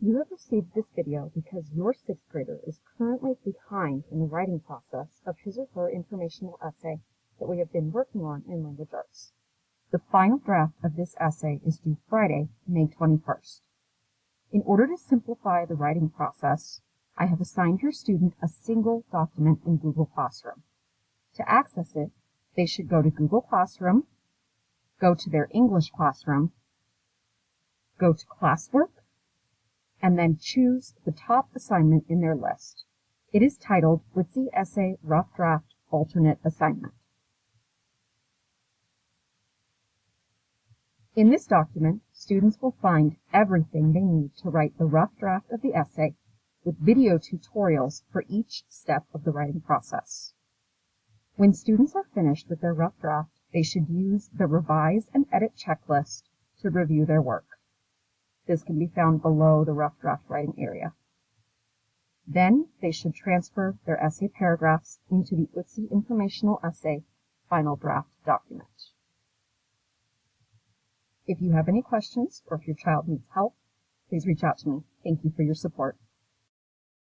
You have received this video because your sixth grader is currently behind in the writing process of his or her informational essay that we have been working on in language arts. The final draft of this essay is due Friday, May 21st. In order to simplify the writing process, I have assigned your student a single document in Google Classroom. To access it, they should go to Google Classroom, go to their English classroom, go to Classwork, and then choose the top assignment in their list. It is titled Otzi Essay Rough Draft Alternate Assignment. In this document, students will find everything they need to write the rough draft of the essay with video tutorials for each step of the writing process. When students are finished with their rough draft, they should use the Revise and Edit checklist to review their work. This can be found below the rough draft writing area. Then they should transfer their essay paragraphs into the Otzi Informational Essay Final Draft document. If you have any questions or if your child needs help, please reach out to me. Thank you for your support.